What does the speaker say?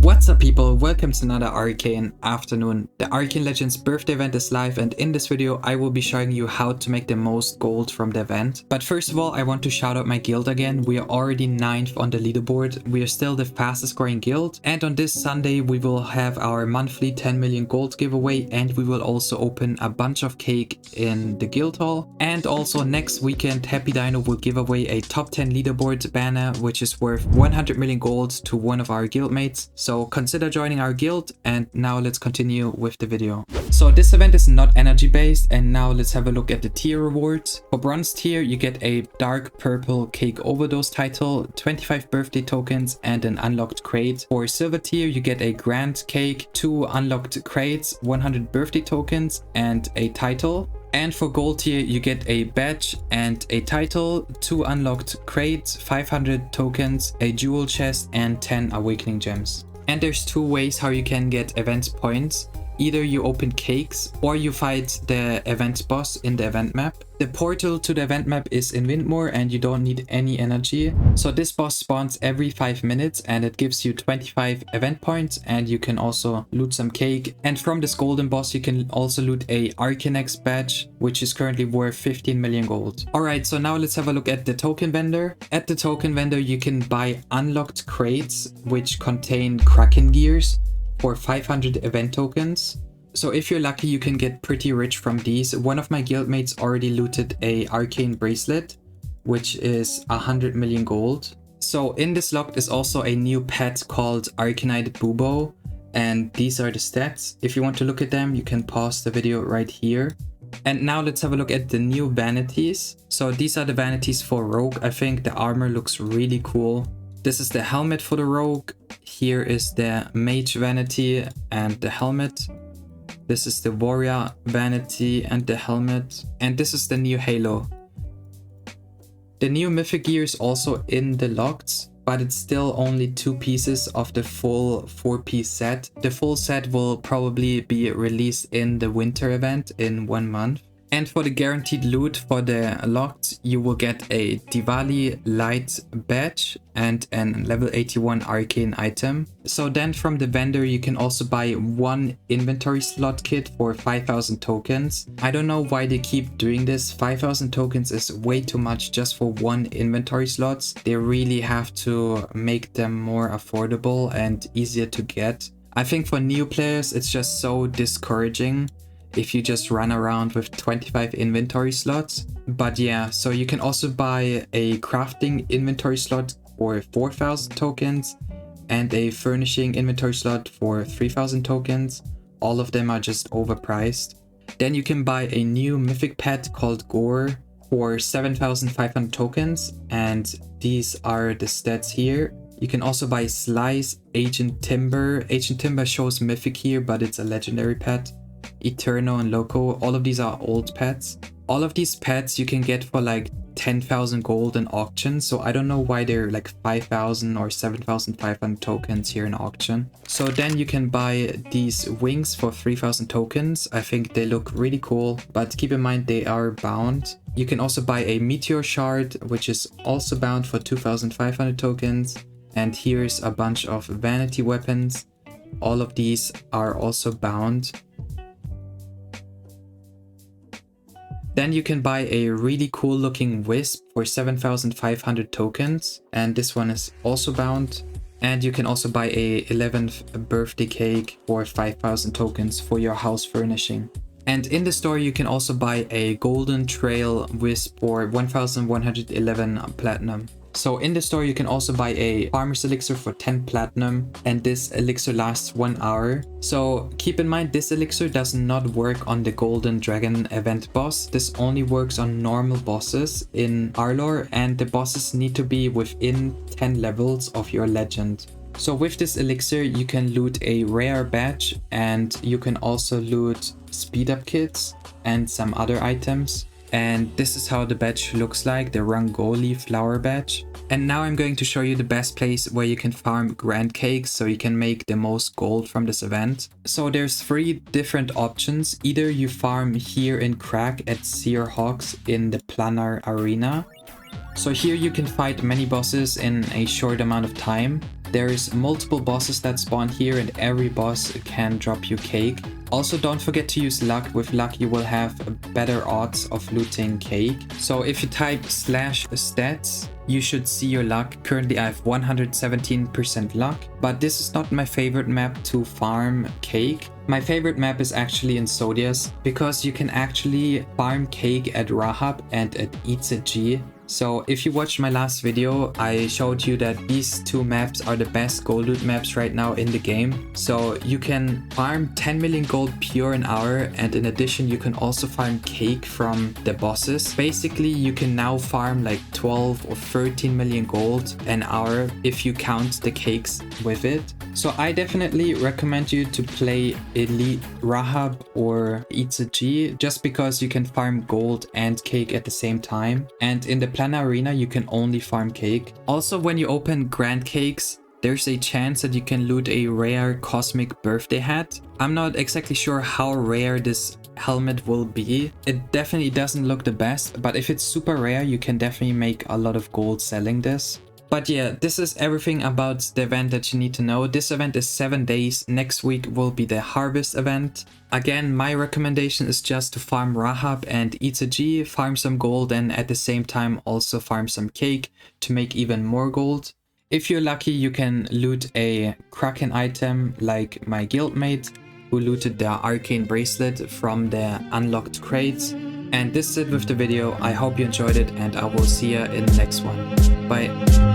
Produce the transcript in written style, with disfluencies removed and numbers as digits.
What's up people, welcome to another Arcane afternoon. The Arcane Legends birthday event is live, and in this video I will be showing you how to make the most gold from the event. But first of all, I want to shout out my guild again. We are already 9th on the leaderboard. We are still the fastest growing guild, and on this Sunday we will have our monthly 10 million gold giveaway, and we will also open a bunch of cake in the guild hall. And also next weekend Happy Dino will give away a top 10 leaderboard banner which is worth 100 million gold to one of our guildmates. So consider joining our guild, and now let's continue with the video. So this event is not energy based, and now let's have a look at the tier rewards. For bronze tier you get a dark purple cake overdose title, 25 birthday tokens and an unlocked crate. For silver tier you get a grand cake, 2 unlocked crates, 100 birthday tokens and a title. And for gold tier you get a badge and a title, 2 unlocked crates, 500 tokens, a jewel chest and 10 awakening gems. And there's 2 ways how you can get event points. Either you open cakes or you fight the event boss in the event map. The portal to the event map is in Windmoor and you don't need any energy. So this boss spawns every 5 minutes and it gives you 25 event points, and you can also loot some cake. And from this golden boss you can also loot a Arcane badge which is currently worth 15 million gold. Alright, so now let's have a look at the token vendor. At the token vendor you can buy unlocked crates which contain Kraken gears for 500 event tokens. So if you're lucky you can get pretty rich from these. One of my guildmates already looted a Arcane bracelet which is 100 million gold. So in this lock is also a new pet called Arcanite Bubo, and these are the stats. If you want to look at them you can pause the video right here. And now let's have a look at the new vanities. So these are the vanities for Rogue. I think the armor looks really cool. This is the helmet for the Rogue. Here is the Mage vanity and the helmet. This is the Warrior vanity and the helmet. And this is the new Halo. The new Mythic gear is also in the locked, but it's still only 2 pieces of the full 4-piece set. The full set will probably be released in the winter event in 1 month. And for the guaranteed loot for the locked, you will get a Diwali light badge and an level 81 arcane item. So then from the vendor you can also buy 1 inventory slot kit for 5,000 tokens. I don't know why they keep doing this. 5,000 tokens is way too much just for 1 inventory slots. They really have to make them more affordable and easier to get. I think for new players it's just so discouraging if you just run around with 25 inventory slots. But yeah, so you can also buy a crafting inventory slot for 4,000 tokens and a furnishing inventory slot for 3,000 tokens. All of them are just overpriced. Then you can buy a new mythic pet called Gore for 7,500 tokens, and these are the stats here. You can also buy Slice, Agent Timber. Agent Timber shows mythic here, but it's a legendary pet. Eterno and Loco, all of these are old pets. All of these pets you can get for like 10,000 gold in auction, so I don't know why they're like 5,000 or 7,500 tokens here in auction. So then you can buy these wings for 3,000 tokens. I think they look really cool, but keep in mind they are bound. You can also buy a meteor shard which is also bound for 2,500 tokens. And here's a bunch of vanity weapons. All of these are also bound. Then you can buy a really cool looking wisp for 7,500 tokens, and this one is also bound. And you can also buy a 11th birthday cake for 5,000 tokens for your house furnishing. And in the store you can also buy a golden trail wisp for 1,111 platinum. So in the store you can also buy a farmer's elixir for 10 platinum, and this elixir lasts 1 hour. So keep in mind this elixir does not work on the golden dragon event boss. This only works on normal bosses in Arlor, and the bosses need to be within 10 levels of your legend. So with this elixir you can loot a rare badge, and you can also loot speed up kits and some other items. And this is how the badge looks like, the Rangoli flower badge. And now I'm going to show you the best place where you can farm grand cakes so you can make the most gold from this event. So there's 3 different options. Either you farm here in Crack at Seer Hawks in the Planar Arena. So here you can fight many bosses in a short amount of time. There's multiple bosses that spawn here and every boss can drop you cake. Also, don't forget to use luck. With luck, you will have better odds of looting cake. So if you type /stats, you should see your luck. Currently, I have 117% luck, but this is not my favorite map to farm cake. My favorite map is actually in Zodias because you can actually farm cake at Rahab and at Itzaji. So if you watched my last video, I showed you that these two maps are the best gold loot maps right now in the game. So you can farm 10 million gold pure an hour, and in addition you can also farm cake from the bosses. Basically you can now farm like 12 or 13 million gold an hour if you count the cakes with it. So I definitely recommend you to play Elite Rahab or Itzaji just because you can farm gold and cake at the same time. And in the Plana Arena you can only farm cake. Also, when you open Grand Cakes, there's a chance that you can loot a rare cosmic birthday hat. I'm not exactly sure how rare this helmet will be. It definitely doesn't look the best, but if it's super rare you can definitely make a lot of gold selling this. But yeah, this is everything about the event that you need to know. This event is 7 days. Next week will be the harvest event. Again, my recommendation is just to farm Rahab and Itzaji, farm some gold, and at the same time also farm some cake to make even more gold. If you're lucky, you can loot a Kraken item like my guildmate who looted the Arcane bracelet from the unlocked crates. And this is it with the video. I hope you enjoyed it and I will see you in the next one. Bye.